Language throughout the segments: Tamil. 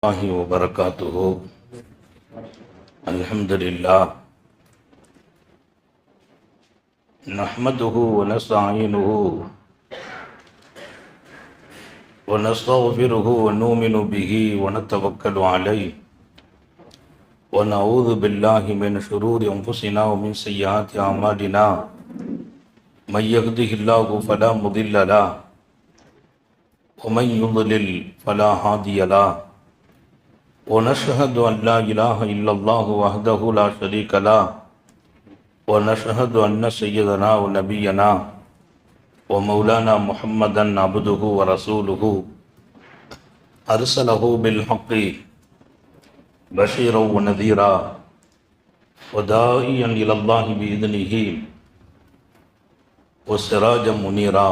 الله وبركاته. الحمد لله نحمده ونستعينه ونستغفره ونؤمن به ونتوكل عليه ونعوذ بالله من شرور أنفسنا ومن سيئات أعمالنا. من يهده الله فلا مضل له ومن يضلل فلا هادي له. ونشهد أن لا إله إلا الله وحده لا شريك له ونشهد أن سيدنا ونبينا ومولانا محمدا عبده ورسوله أرسله بالحق بشيرا ونذيرا وداعيا إلى الله بإذنه وسراجا منيرا.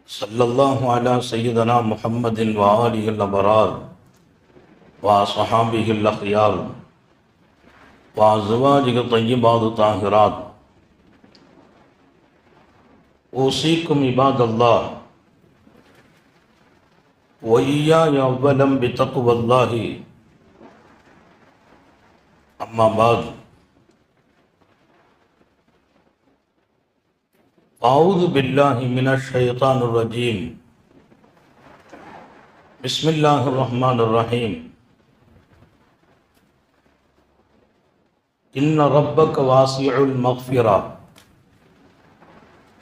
صلى الله على سيدنا محمد وآله الأبرار وصحابه الأخيار وأزواجه الطيبات الطاهرات. أوصيكم عباد الله وإياي أولا بتقوى الله. أما بعد، أعوذ بالله من الشيطان الرجيم. بسم الله الرحمن الرحيم. إن ربك واسع المغفرة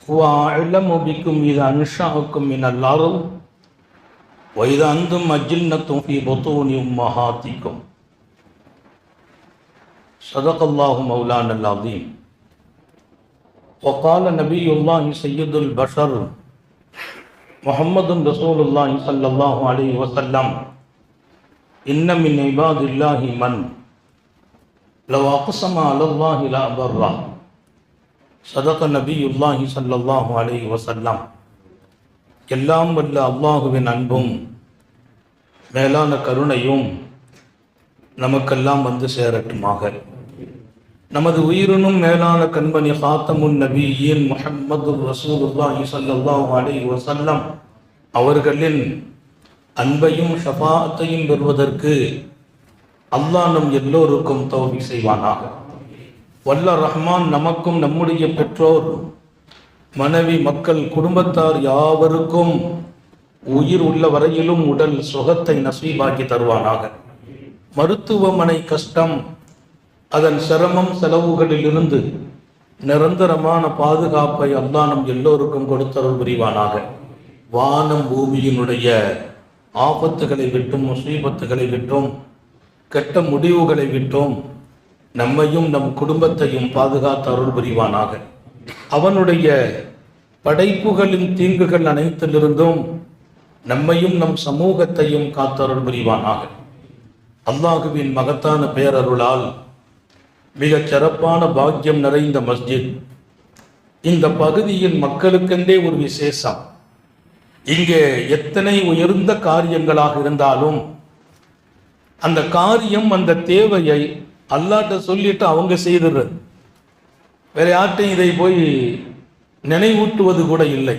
هو أعلم بكم إذا أنشأكم من الأرض وإذا أنتم أجنة في بطون أمهاتكم. صدق الله مولانا العظيم. وقال نبي الله سيد البشر محمد رسول الله صلى الله عليه وسلم: إن من عباد الله من لو أقسم على الله لأبره. صدق نبي الله صلى الله عليه وسلم. எல்லாம் வல்ல அல்லாஹுவின் அன்பும் மேலான கருணையும் நமக்கெல்லாம் வந்து சேரட்டுமாக. நமது உயிரினும் மேலான கண்மணி காத்தமுன் நபியின் முஹம்மது ரசூலுல்லாஹி ஸல்லல்லாஹு அலைஹி வஸல்லம் அவர்களின் அன்பையும் ஷஃபாஅத்தையும் பெறுவதற்கு அல்லாஹ் நம் எல்லோருக்கும் தௌஃபீக் செய்வானாக. வல்ல ரஹ்மான் நமக்கும் நம்முடைய பெற்றோர், மனைவி, மக்கள், குடும்பத்தார் யாவருக்கும் உயிர் உள்ள வரையிலும் உடல் சுகத்தை நசீபாக்கி தருவானாக. மருத்துவமனை கஷ்டம், அதன் சிரமம், செலவுகளிலிருந்து நிரந்தரமான பாதுகாப்பை அல்லாஹ் நம் எல்லோருக்கும் கொடுத்தருள் புரிவானாக. வானம் பூமியினுடைய ஆபத்துகளை விட்டும், முசீபத்துகளை விட்டும், கெட்ட முடிவுகளை விட்டும் நம்மையும் நம் குடும்பத்தையும் பாதுகாத்து அருள் புரிவானாக. அவனுடைய படைப்புகளின் தீங்குகள் அனைத்திலிருந்தும் நம்மையும் நம் சமூகத்தையும் காத்தருள் புரிவானாக. அல்லாஹுவின் மகத்தான பேரருளால் மிகச் சிறப்பான பாக்கியம் நிறைந்த மஸ்ஜித் இந்த பகுதியின் மக்களுக்கென்றே ஒரு விசேஷம். இங்கே எத்தனை உயர்ந்த காரியங்களாக இருந்தாலும் அந்த காரியம், அந்த தேவையை அல்லாஹ்ட்ட சொல்லிட்டு அவங்க செய்துடுறது. வேற யார்ட்டையும் இதை போய் நினைவூட்டுவது கூட இல்லை.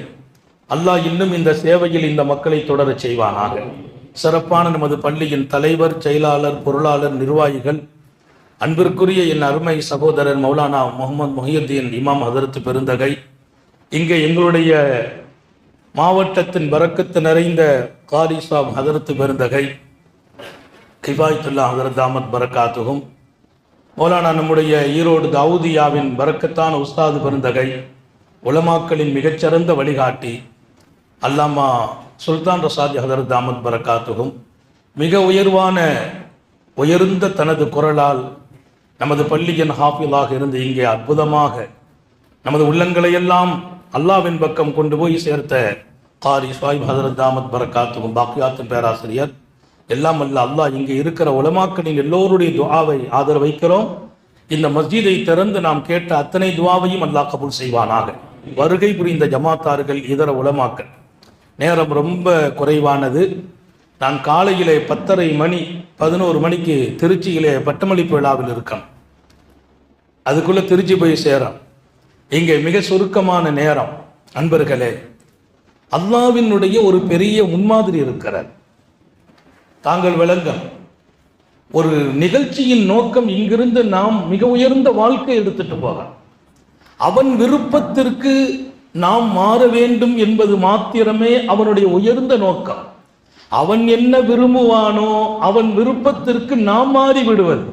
அல்லாஹ் இன்னும் இந்த சேவையில் இந்த மக்களை தொடரச் செய்வானாக. சிறப்பான நமது பள்ளியின் தலைவர், செயலாளர், பொருளாளர், நிர்வாகிகள், அன்பிற்குரிய என் அருமை சகோதரர் மௌலானா முகமது முஹியுத்தீன் இமாம் ஹதரத் பெருந்தகை, இங்கே எங்களுடைய மாவட்டத்தின் பரக்கத்து நிறைந்த காரி சாப் ஹதரத் பெருந்தகை, கிஃபாயத்துல்லா ஹதரத் தாமத் பரக்காத்துகும், மௌலானா நம்முடைய ஈரோடு தாவூதியாவின் பரக்கத்தான உஸ்தாது பெருந்தகை, உலமாக்களின் மிகச்சிறந்த வழிகாட்டி அல்லாமா சுல்தான் ரசாதி ஹதரத் தாமத் பரக்காத்துகும், மிக உயர்ந்த தனது குரலால் நமது பள்ளியின் ஹாஃபிலாக இருந்து இங்கே அற்புதமாக நமது உள்ளங்களையெல்லாம் அல்லாவின் பக்கம் கொண்டு போய் சேர்த்த காரி ஷாயிப் ஹதரத் தாமத் பரக்காத்துகும், பாக்கியாத்தின் பேராசிரியர், எல்லாம் அல்ல அல்லாஹ் இங்கே இருக்கிற உலமாக்களின் எல்லோருடைய துஆவை ஆதரவு வைக்கிறோம். இந்த மஸ்ஜிதை திறந்து நாம் கேட்ட அத்தனை துஆவையும் அல்லாஹ் கபூல் செய்வானாக. வருகை புரிந்த ஜமாத்தார்கள், இதர உலமாக்கள், நேரம் ரொம்ப குறைவானது. நான் காலையிலே 10:30 11 மணிக்கு திருச்சியிலே பட்டமளிப்பு விழாவில் இருக்கேன். அதுக்குள்ளே திருச்சி போய் சேரும். இங்கே மிக சுருக்கமான நேரம். அன்பர்களே, அல்லாஹ்வினுடைய ஒரு பெரிய முன்மாதிரி இருக்கிறார். தாங்கள் விளங்க. ஒரு நிகழ்ச்சியின் நோக்கம் இங்கிருந்து நாம் மிக உயர்ந்த வாழ்க்கை எடுத்துட்டு போக, அவன் விருப்பத்திற்கு நாம் மாற வேண்டும் என்பது மாத்திரமே அவனுடைய உயர்ந்த நோக்கம். அவன் என்ன விரும்புவானோ அவன் விருப்பத்திற்கு நாம் மாறி விடுவது.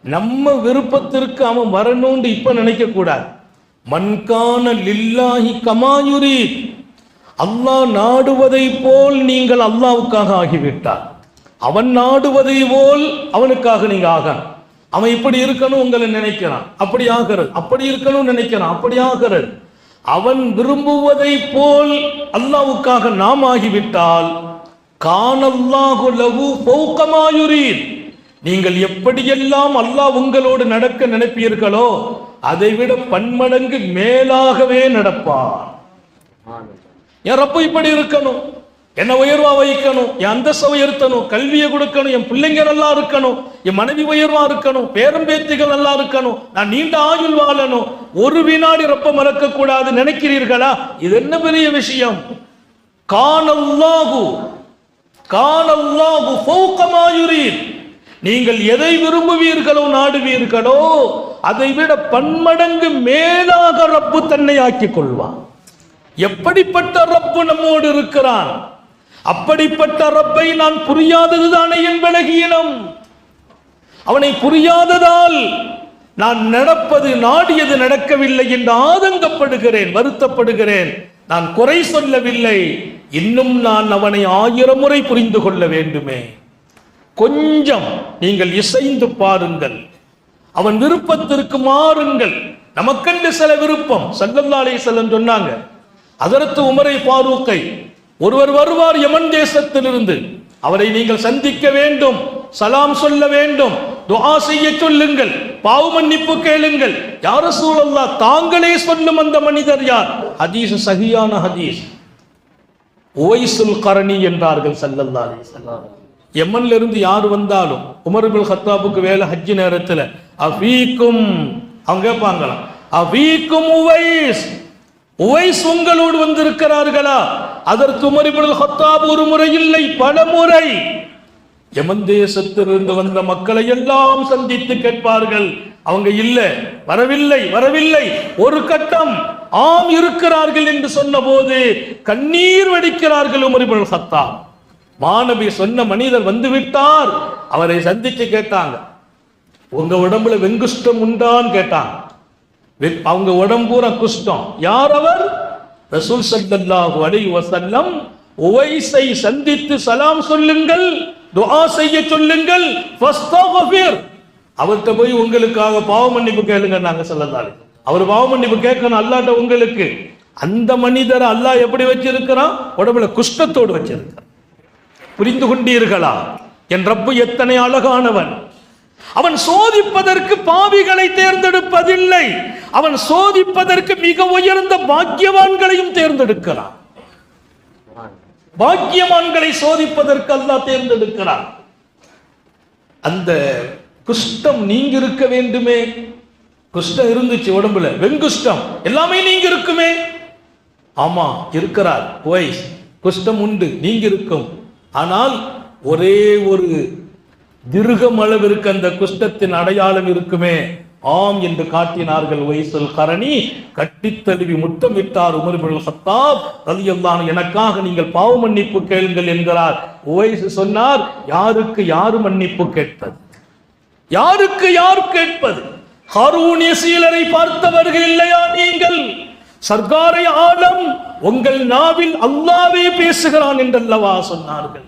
நம்ம விருப்பத்திற்கு அவன் வரணும்னு இப்ப நினைக்க கூடாது. மன்கான லில்லாஹி கமாயுரி, அல்லாஹ் நாடுவதை போல் நீங்கள் அல்லாவுக்காக ஆகிவிட்டார். அவன் நாடுவதை போல் அவனுக்காக நீங்க ஆக. அவன் இப்படி இருக்கணும் உங்களை நினைக்கிறான், அப்படி ஆகிறது. அப்படி இருக்கணும் நினைக்கிறான், அப்படி ஆகிறது. அவன் விரும்புவதை போல் அல்லாவுக்காக நாம் ஆகிவிட்டால் கானல்லாஹு லஹு ஃபௌக மா யுரீத், நீங்கள் எப்படியெல்லாம் அல்லாஹ் உங்களோடு நடக்க நினைப்பீர்களோ அதைவிட பன்மடங்கு மேலாகவே நடப்பான். என் ரப்பு இப்படி இருக்கணும், என்ன உயர்வா வைக்கணும், என் அந்தஸ்தை உயர்த்தணும், கல்வியை கொடுக்கணும், என் பிள்ளைங்க நல்லா இருக்கணும், என் மனைவி உயர்வா இருக்கணும், பேரம்பேத்திகள் நல்லா இருக்கணும், நான் நீண்ட ஆயுள் வாழணும், ஒரு வினாடி ரப்ப மறக்க கூடாது நினைக்கிறீர்களா? இது என்ன பெரிய விஷயம்? கானல்லாஹு ஃபௌக மா யுரீத், நீங்கள் எதை விரும்புவீர்களோ நாடுவீர்களோ அதைவிட பன்மடங்கு மேலாக ரப்பு தன்னை ஆக்கிக் கொள்வான். எப்படிப்பட்ட ரப்பு நம்மோடு இருக்கிறான்? அப்படிப்பட்ட ரப்பை நான் புரியாததுதானே என் பலகீனம். அவனை புரியாததால் நான் நடப்பது நாடியது நடக்கவில்லை என்று ஆதங்கப்படுகிறேன், வருத்தப்படுகிறேன். நான் குறை சொல்லவில்லை, இன்னும் நான் அவனை 1000 முறை புரிந்து கொள்ள வேண்டுமே. கொஞ்சம் நீங்கள் இசைந்து பாருங்கள், அவன் விருப்பத்திற்கு மாறுங்கள். நமக்கென்று சில விருப்பம். ஸல்லல்லாஹு அலைஹி வஸல்லம் சொன்னாங்க, ஹஜ்ரத் உமரை ஃபாரூக்கை ஒருவர் வருவார் யமன் தேசத்திலிருந்து, அவரை நீங்கள் சந்திக்க வேண்டும், சலாம் சொல்ல வேண்டும், துஆ செய்ய சொல்லுங்கள், பாவ மன்னிப்பு கேளுங்கள். யா ரசூலல்லாஹ், தாங்களே சொல்லும் அந்த மனிதர் யார்? ஹதீஸ் சஹீஹான ஹதீஸ். உவைசுல் கரணி என்றார்கள் ஸல்லல்லாஹு அலைஹி வஸல்லம். யமன்ல இருந்து யார் வந்தாலும் உமர் இப்னு கத்தாபுக்கு வேலை ஹஜ் நேரத்தில் அஃபீக்கும், அவங்க கேட்பாங்களாம், அஃபீக்கும் உவைஸ், உவைஸ் உங்களோடு வந்திருக்கிறார்களா? அதற்கு உமர் இப்னு கத்தாப் ஒரு முறை இல்லை, பல முறை யமன் தேசத்திலிருந்து வந்த மக்களை எல்லாம் சந்தித்து கேட்பார்கள். அவங்க இல்ல, வரவில்லை வரவில்லை. ஒரு கட்டம் ஆம் இருக்கிறார்கள் என்று சொன்ன போது கண்ணீர் வடிக்கிறார்கள் உமர் இப்னு கத்தாப். மாநபி சொன்ன மனிதர் வந்து விட்டார். அவரை சந்தித்து கேட்டாங்க, உங்க உடம்புல வெங்குஷ்டம் உண்டான்னு கேட்டாங்க. அவங்க உடம்பூரா குஷ்டம். யார் அவர்? ரசூல் ஸல்லல்லாஹு அலைஹி வஸல்லம் உவைஸை சந்தித்து சலாம் சொல்லுங்கள், துஆ செய்ய சொல்லுங்கள், ஃபஸ்தக்ஃபிர், அவர்கிட்ட போய் உங்களுக்காக பாவ மன்னிப்பு கேளுங்க. நாங்க ஸல்லல்லாஹு, அவர் பாவ மன்னிப்பு கேட்கணும் அல்லாஹ்ட்ட உங்களுக்கு. அந்த மனிதரை அல்லாஹ் எப்படி வச்சிருக்கிறான்? உடம்புல குஷ்டத்தோடு வச்சிருக்கிறான். புரிந்து கொண்டீர்களா? என் ரப்பு எத்தனை அழகானவன். அவன் சோதிப்பதற்கு பாவிகளை தேர்ந்தெடுப்பதில்லை, அவன் சோதிப்பதற்கு மிக உயர்ந்த பாக்கியவான்களையும் தேர்ந்தெடுக்கிறான். பாக்கியவான்களை சோதிப்பதற்கு அல்லாஹ் தேர்ந்தெடுக்கிறான். அந்த குஷ்டம் நீங்க இருக்க வேண்டுமே. குஷ்டம் இருந்துச்சு உடம்புல, வெங்குஷ்டம் எல்லாமே நீங்க இருக்குமே. ஆமா இருக்கிறார் உவைஸ், குஷ்டம் உண்டு, நீங்க இருக்கும். ஆனால் ஒரே ஒரு திருகம் அளவிற்கு அந்த குஷ்டத்தின் அடையாளம் இருக்குமே. ஆம் என்று காட்டினார்கள் உவைசுல் கரணி. கட்டித் தழுவி முத்தமிட்டார் உமர் இப்னு கத்தாப் ரலியல்லாஹு அன்ஹு, எனக்காக நீங்கள் பாவ மன்னிப்பு கேளுங்கள் என்கிறார். உவைஸ் சொன்னார், யாருக்கு யார் மன்னிப்பு கேட்பது? யாருக்கு யார் கேட்பது? ஹாரூன் யஸீலரை பார்த்தவர்கள் இல்லையா நீங்கள்? சர்க்காரை ஆலம் உங்கள் நாவில் அல்லாஹ்வே பேசுகிறான் என்றல்லவா சொன்னார்கள்.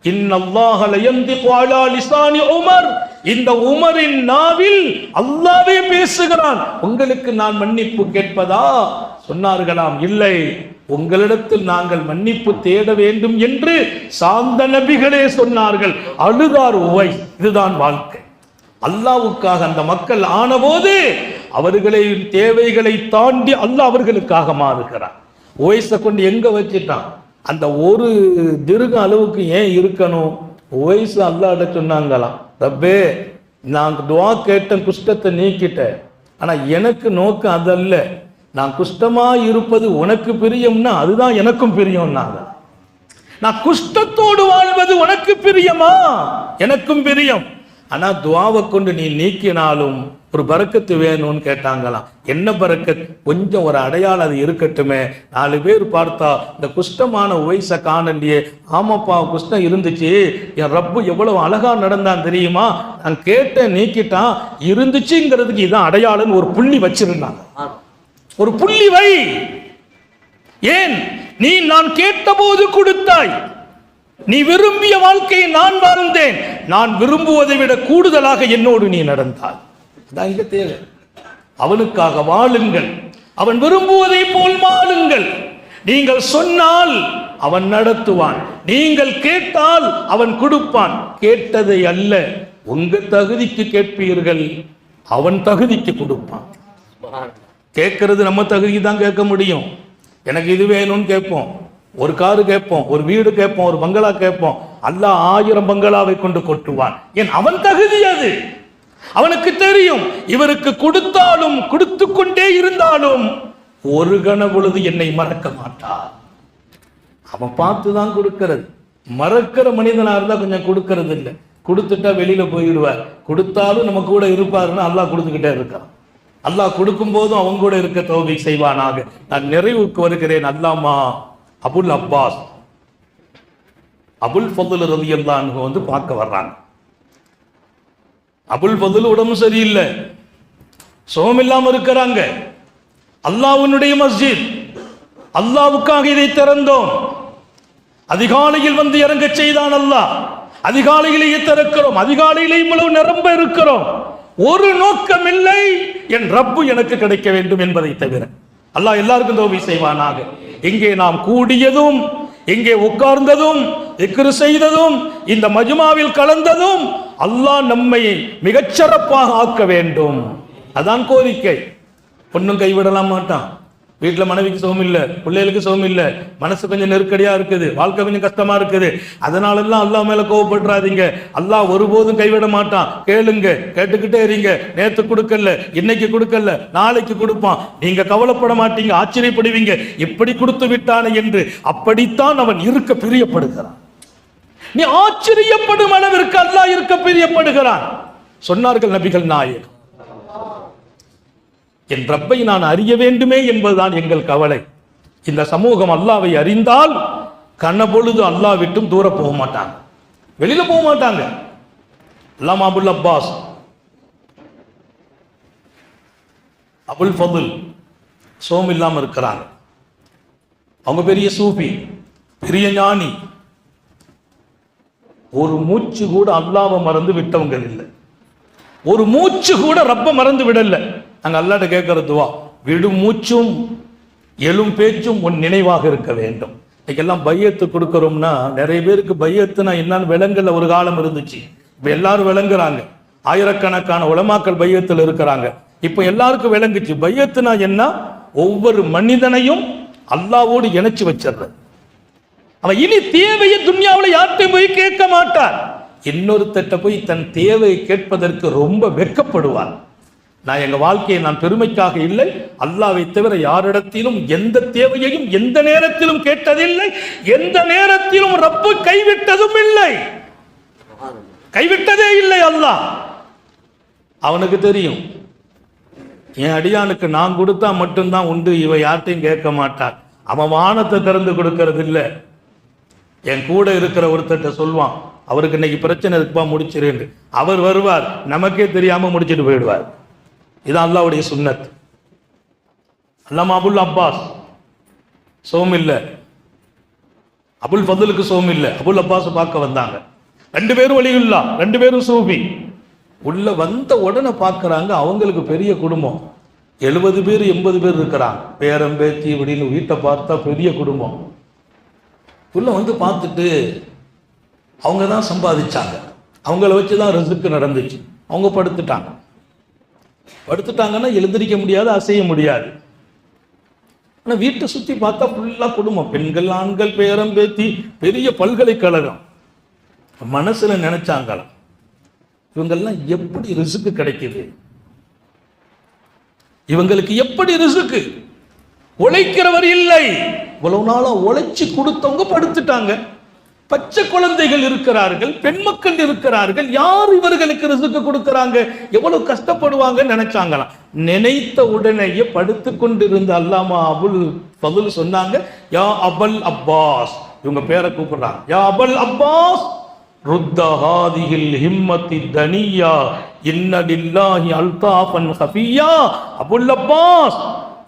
இன்னல்லாஹ லயந்திகு அலா லிசானி உமர், இந்த உமரின் நாவில் அல்லாஹ்வே பேசுகிறான், உங்களுக்கு நான் மன்னிப்பு கேட்பதா? சொன்னார்களாம், இல்லை, உங்களிடத்தில் நாங்கள் மன்னிப்பு தேட வேண்டும் என்று சாந்த நபிகளே சொன்னார்கள். அழுதார் உவைஸ். இதுதான் வாழ்க்கை. அல்லாஹ்வுக்காக அந்த மக்கள் ஆனபோது அவர்களின் தேவைகளை தாண்டி அல்லாஹ் அவர்களுக்காக மாறுகிறார். உவைஸை கொண்டு எங்க வச்சிட்டான்? அந்த ஒரு திருக அளவுக்கு ஏன் இருக்கணும்? உவைஸ் அல்லாஹ்ட்ட சொன்னாங்களாம், ரப்பே நான் துஆ கேட்டேன், குஷ்டத்தை நீக்கிட்டேன், ஆனா எனக்கு நோக்கம் அதல்ல, நான் குஷ்டமா இருப்பது உனக்கு பிரியம்னா அதுதான் எனக்கும் பிரியம்னாங்க. நான் குஷ்டத்தோடு வாழ்வது உனக்கு பிரியமா? எனக்கும் பிரியம். ஆனா துவாவை கொண்டு நீ நீக்கினாலும் ஒரு பரக்கத்து வேணும்னு கேட்டாங்களாம். என்ன பரக்கத்? கொஞ்சம் ஒரு அடையாளம் அது இருக்கட்டுமே. 4 பேர் பார்த்தா இந்த குஷ்டமான உவைச காணலையே. ஆமாப்பா குஷ்டம் இருந்துச்சு, என் ரப்பு எவ்வளவு அழகா நடந்தான் தெரியுமா, நான் கேட்டேன் நீக்கிட்டான், இருந்துச்சுங்கிறதுக்கு இதான் அடையாளம். ஒரு புள்ளி வச்சிருந்தாங்க. ஒரு புள்ளி வை. ஏன்? நீ நான் கேட்டபோது கொடுத்தாய். நீ விரும்பிய வாழ்க்கையை நான் வாழ்ந்தேன். நான் விரும்புவதை விட கூடுதலாக என்னோடு நீ நடந்தாய். அதான் இங்க தேவை. அவனுக்காக வாழுங்கள். அவன் விரும்புவதை போல் வாழுங்கள். நீங்கள் சொன்னால் அவன் நடத்துவான். நீங்கள் கேட்டால் அவன் கொடுப்பான். கேட்டதை அல்ல, உங்க தகுதிக்கு கேட்பீர்கள், அவன் தகுதிக்கு கொடுப்பான். கேட்கறது நம்ம தகுதி தான் கேட்க முடியும். எனக்கு இது வேணும்னு கேட்போம், ஒரு காரு கேட்போம், ஒரு வீடு கேட்போம், ஒரு பங்களா கேட்போம். அல்லாஹ் 1000 பங்களாவை கொண்டு கொட்டுவான். ஏன்? அவன் தகுதி அது. அவனுக்கு தெரியும், இவருக்கு கொடுத்தாலும் கொடுத்து கொண்டே இருந்தாலும் ஒரு கண பொழுது என்னை மறக்க மாட்டார். அவன் பார்த்துதான் கொடுக்கிறது. மறக்கிற மனிதனா இருந்தா கொஞ்சம் கொடுக்கறது இல்லை, கொடுத்துட்டா வெளியில போயிடுவார். கொடுத்தாலும் நம்ம கூட இருப்பாருன்னு அல்லாஹ் கொடுத்துக்கிட்டே இருக்கான். அல்லாஹ் கொடுக்கும் போதும் அவங்க கூட இருக்க தௌஃபீக் செய்வானாக. நான் நிறைவுக்கு வருகிறேன். அல்லாமா அபுல் அப்பாஸ் அபுல் ஃபதுல் ரலியல்லாஹு அன்ஹு வந்து பார்க்க வர்றாங்க. அபுல் ஃபதுல் உடம்பு சரியில்லை, சோம் இல்லாம இருக்கிறாங்க. அல்லாஹ்வுடைய மஸ்ஜித், அல்லாஹ்வுக்காக இதை திறந்தோம். அதிகாலையில் வந்து இறங்க செய்தான் அல்லாஹ். அதிகாலையிலேயே திறக்கிறோம், அதிகாலையிலே இவ்வளவு நிரம்ப இருக்கிறோம். ஒரு நோக்கம் இல்லை, என் ரப்பு எனக்கு கிடைக்க வேண்டும் என்பதை தவிர. அல்லாஹ் எல்லாருக்கும் தௌஃபீக் செய்வானாக. இங்கே நாம் கூடியதும், இங்கே உட்கார்ந்ததும், திக்ர் செய்ததும், இந்த மஜ்மாவில் கலந்ததும் அல்லாஹ் நம்மை மிகச்சிறப்பாக ஆக்க வேண்டும். அதான் கோரிக்கை. பொண்ணும் கைவிடலாம் மாட்டான். வீட்டில் மனைவிக்கு சுகம் இல்லை, பிள்ளைகளுக்கு சுகம் இல்லை, மனசு கொஞ்சம் நெருக்கடியா இருக்குது, வாழ்க்கை கொஞ்சம் கஷ்டமா இருக்குது. அதனாலெல்லாம் அல்லாஹ் மேல கோவப்படுறாதீங்க. அல்லாஹ் ஒருபோதும் கைவிட மாட்டான். கேளுங்க, கேட்டுக்கிட்டே இருங்க. நேற்று கொடுக்கல, இன்னைக்கு கொடுக்கல, நாளைக்கு கொடுப்பான். நீங்க கவலைப்பட மாட்டீங்க, ஆச்சரியப்படுவீங்க, இப்படி கொடுத்து விட்டானே என்று. அப்படித்தான் அவன் இருக்க பிரியப்படுகிறான். நீ ஆச்சரியப்படும் அளவிற்கு அல்லாஹ் இருக்க பிரியப்படுகிறான். சொன்னார்கள் நபிகள் நாயகம், என் ரப்பை நான் அறிய வேண்டுமே என்பதுதான் எங்கள் கவலை. இந்த சமூகம் அல்லாவை அறிந்தால் கண்ணபொழுது அல்லாஹ் விட்டும் தூர போக மாட்டாங்க, வெளியில போக மாட்டாங்க. அல்லாமா அபுல் அப்பாஸ் அபுல் ஃபதுல் சோம் இல்லாம இருக்கிறாங்க. அவங்க பெரிய சூஃபி, பெரிய ஞானி. ஒரு மூச்சு கூட அல்லாவை மறந்து விட்டவங்க இல்லை, ஒரு மூச்சு கூட ரப்ப மறந்து விடல. நாங்கள் அல்லாட்ட கேட்கிற துவா, விடும் மூச்சும் எழும் பேச்சும் உன் நினைவாக இருக்க வேண்டும். இன்னைக்கெல்லாம் பையத்து கொடுக்கறோம்னா, நிறைய பேருக்கு பையத்துனா என்னன்னு விளங்கல. ஒரு காலம் இருந்துச்சு, இப்ப எல்லாரும் விளங்குறாங்க. ஆயிரக்கணக்கான உலமாக்கள் பையத்தில் இருக்கிறாங்க. இப்ப எல்லாருக்கும் விளங்குச்சு பையத்துனா என்ன. ஒவ்வொரு மனிதனையும் அல்லாவோடு இணைச்சு வச்சிடுறது. அவன் இனி தேவையை துன்யாவில் யார்ட்டையும் போய் கேட்க மாட்டார். இன்னொருத்தட்ட போய் தன் தேவையை கேட்பதற்கு ரொம்ப வெட்கப்படுவார். நான் எங்க வாழ்க்கையை நான் பெருமைக்காக இல்லை, அல்லாஹ்வை தவிர யாரிடத்திலும் எந்த தேவையையும் எந்த நேரத்திலும் கேட்டதில்லை, எந்த நேரத்திலும் ரப்பு கைவிட்டதும் இல்லை, கைவிட்டதே இல்லை அல்லாஹ். அவனுக்கு தெரியும், என் அடியானுக்கு நான் கொடுத்தா மட்டும்தான் உண்டு, இவ யார்ட்டையும் கேட்க மாட்டார். அவன் வானத்தை திறந்து கொடுக்கறது இல்லை. என் கூட இருக்கிற ஒருத்தட்ட சொல்வான், அவருக்கு இன்னைக்கு பிரச்சனை இருக்குப்பா முடிச்சிருன்னு. அவர் வருவார், நமக்கே தெரியாம முடிச்சுட்டு போயிடுவார். இதான் அல்லாஹ்வுடைய சுன்னத். அல்லாமா அபுல் அப்பாஸ் சோம் இல்லை, அபுல் ஃபதுலுக்கு சோம் இல்லை. அபுல் அப்பாஸ் பார்க்க வந்தாங்க. 2 பேரும் வலியுல்லா, 2 பேரும் சூஃபி. உள்ள வந்த உடனே பார்க்கறாங்க, அவங்களுக்கு பெரிய குடும்பம், 70 பேர் 80 பேர் இருக்கிறாங்க, பேரம் பேத்தி இப்படின்னு. வீட்டை பார்த்தா பெரிய குடும்பம். உள்ள வந்து பார்த்துட்டு அவங்க தான் சம்பாதிச்சாங்க, அவங்கள வச்சு தான் ரிஸ்க் நடந்துச்சு. அவங்க படுத்துட்டாங்க. படுத்துட்டாங்கன்னா எழுந்திரிக்க முடியாது, அசைய முடியாது. ஆனால் வீட்டை சுற்றி பார்த்தா ஃபுல்லாக குடும்பம், பெண்கள் ஆண்கள் பேரம் பேத்தி, பெரிய பல்கலைக்கழகம். மனசுல நினைச்சாங்களாம், இவங்கெல்லாம் எப்படி ரிஸ்க் கிடைக்குது, இவங்களுக்கு எப்படி ரிஸ்க். உழைக்கிறவர் இல்லை, இவ்வளவு நாளா உழைச்சி கொடுத்தவங்க படுத்துட்டாங்க. பச்சை குழந்தைகள் இருக்கிறார்கள், பெண் மக்கள் இருக்கிறார்கள். யார் இவர்களுக்கு ரிசுக்கு கொடுக்கறாங்க? எவ்வளவு கஷ்டப்படுவாங்கன்னு நினைச்சாங்களாம். நினைத்த உடனேயே படுத்து கொண்டிருந்த அல்லாமா அபுல் ஃபதுல் சொன்னாங்க, யா அபல் அப்பாஸ். இவங்க பேரை கூப்பிடுறாங்க, யா அபல் அப்பாஸ் ருத்த ஹாதிஹில் ஹிம்மத்தி தனியா இன்ன லில்லாஹி அல்தாஃபன் ஹஃபியா. அபுல் அப்பாஸ்,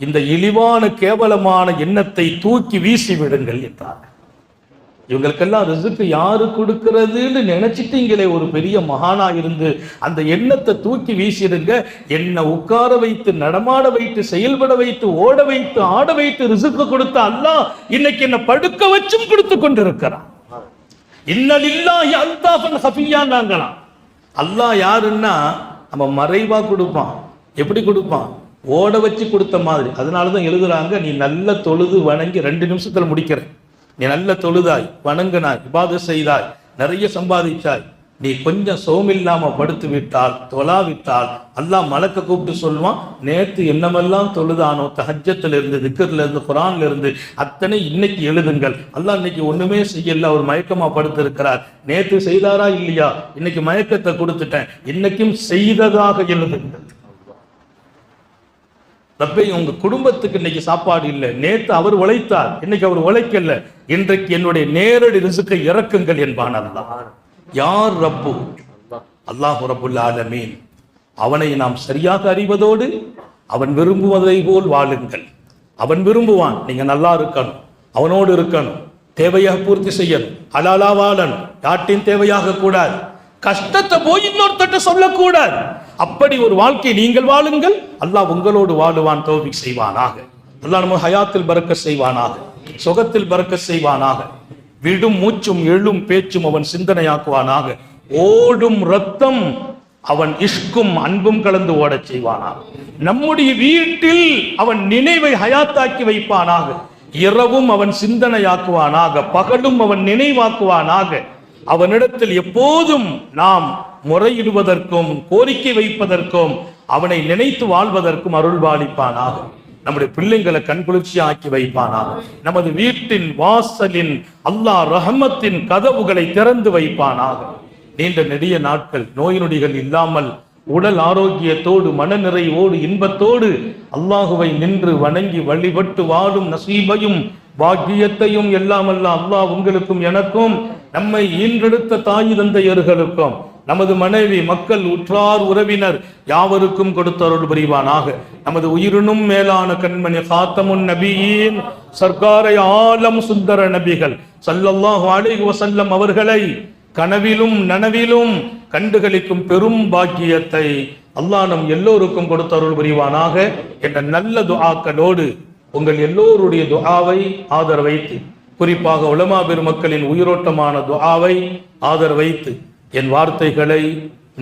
இந்த இழிவான கேவலமான எண்ணத்தை தூக்கி வீசி விடுங்கள் என்றார். இவங்களுக்கெல்லாம் ரிசுக்கு யாரு கொடுக்கிறதுன்னு நினைச்சிட்டீங்களே, ஒரு பெரிய மகானா இருந்து அந்த எண்ணத்தை தூக்கி வீசிடுங்க. என்ன உட்கார வைத்து, நடமாட வைத்து, செயல்பட வைத்து, ஓட வைத்து, ஆட வைத்து ரிசுக்கு கொடுத்த அல்லாஹ் இன்னைக்கு என்ன படுக்க வச்சும் கொடுத்து கொண்டிருக்கிறான். இன்னலில்லாஹி அல்தாஃபன் ஹஃபியான்னாங்களாம். அல்லாஹ் யாருன்னா நம்ம மறைவா கொடுப்பான். எப்படி கொடுப்பான்? ஓட வச்சு கொடுத்த மாதிரி. அதனாலதான் எழுதுறாங்க, நீ நல்ல தொழுது வணங்கி 2 நிமிஷத்துல முடிக்கிற. நீ நல்ல தொழுதாய், வணங்கினாய், இபாதத் செய்தாய், நிறைய சம்பாதிச்சாய், நீ கொஞ்சம் சோமில்லாம படுத்து விட்டால், தொழாவிட்டால் அல்லாஹ் மலக்க கூப்பிட்டு சொல்லுவான், நேற்று என்னமெல்லாம் தொழுதானோ, தஹஜ்ஜத்துல இருந்து, திக்ர்ல இருந்து, குர்ஆன்ல இருந்து அத்தனை இன்னைக்கு எழுதுங்கள். அல்லாஹ் இன்னைக்கு ஒண்ணுமே செய்யல, ஒரு மயக்கமா படுத்து இருக்கிறார். நேற்று செய்தாரா இல்லையா? இன்னைக்கு மயக்கத்தை கொடுத்துட்டேன், இன்னைக்கும் செய்ததாக எழுதுங்கள். ரப்பே, உங்க குடும்பத்துக்கு இன்னைக்கு சாப்பாடு இல்லை, நேற்று அவர் உழைத்தார், இன்னைக்கு அவர் உழைக்கல, இன்றைக்கு என்னுடைய நேரடி ரிசுக்கை இறக்குங்கள் என்பான் அல்லாஹ். யார் ரப்பு? அல்லாஹ் ரப்புல் ஆலமீன். அவனை நாம் சரியாக அறிவதோடு அவன் விரும்புவதை போல் வாழுங்கள். அவன் விரும்புவான் நீங்க நல்லா இருக்கணும், அவனோடு இருக்கணும், தேவையாக பூர்த்தி செய்யணும், ஹலாலா வாழணும், யார்ட்டையும் தேவையாக கூடாது, கஷ்டத்தை போய் இன்னொருத்தட்ட சொல்லக்கூடாது. அப்படி ஒரு வாழ்க்கை நீங்கள் வாழுங்கள், அல்லாஹ் உங்களோடு வாழுவான். தௌஃபீக் செய்வானாக. அல்லாஹ் நம்ம ஹயாத்தில் பரக்கத் செய்வானாக, சுகத்தில் பரக்கத் செய்வானாக. விடும் மூச்சும் எழும் பேச்சும் அவன் சிந்தனையாக்குவானாக. ஓடும் ரத்தம் அவன் இஷ்கும் அன்பும் கலந்து ஓடச் செய்வானாக. நம்முடைய வீட்டில் அவன் நினைவை ஹயாத்தாக்கி வைப்பானாக. இரவும் அவன் சிந்தனையாக்குவானாக, பகலும் அவன் நினைவாக்குவானாக. அவனிடத்தில் எப்போதும் நாம் முறையிடுவதற்கும் கோரிக்கை வைப்பதற்கும் அவனை நினைத்து வாழ்வதற்கும் அருள்பாலிப்பானாக. நம்முடைய பிள்ளைங்களை கண்குளிர்ச்சி ஆக்கி வைப்பானாக. நமது வீட்டின் வாசலின் அல்லாஹ் ரஹமத்தின் கதவுகளை திறந்து வைப்பானாக. நீண்ட நெடிய நாட்கள் நோய் நொடிகள் இல்லாமல் உடல் ஆரோக்கியத்தோடு, மனநிறைவோடு, இன்பத்தோடு அல்லாஹுவை நின்று வணங்கி வழிபட்டு வாழும் நசீபையும் பாக்கியத்தையும் எல்லாம் அல்லாஹ் உங்களுக்கும் எனக்கும், நம்மை ஈன்றெடுத்த தாய் தந்தையர்களுக்கும், நமது மனைவி, மக்கள், உற்றார், உறவினர் யாவருக்கும் கொடுத்தருள் புரிவானாக. நமது உயிரினும் மேலான கண்மணி காத்தமுன் நபியின் சர்க்காரை ஆலம் சுந்தர நபிகள் ஸல்லல்லாஹு அலைஹி வஸல்லம் அவர்களை கனவிலும் நனவிலும் கண்டுகளிக்கும் பெரும் பாக்கியத்தை அல்லாஹ் நம் எல்லோருக்கும் கொடுத்தருள் புரிவானாக என்ற நல்ல துஆக்களோடு உங்கள் எல்லோருடைய துஆவை ஆதரவைத்து, குறிப்பாக உலமா பெருமக்களின் உயிரோட்டமான துஆவை ஆதரவைத்து என் வார்த்தைகளை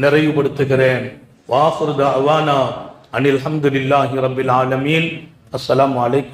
நிறைவுபடுத்துகிறேன். வாஹிரு தஅவானா அனில் ஹம்துலில்லாஹி ரப்பில் ஆலமீன். அஸ்ஸலாமு அலைக்கும்.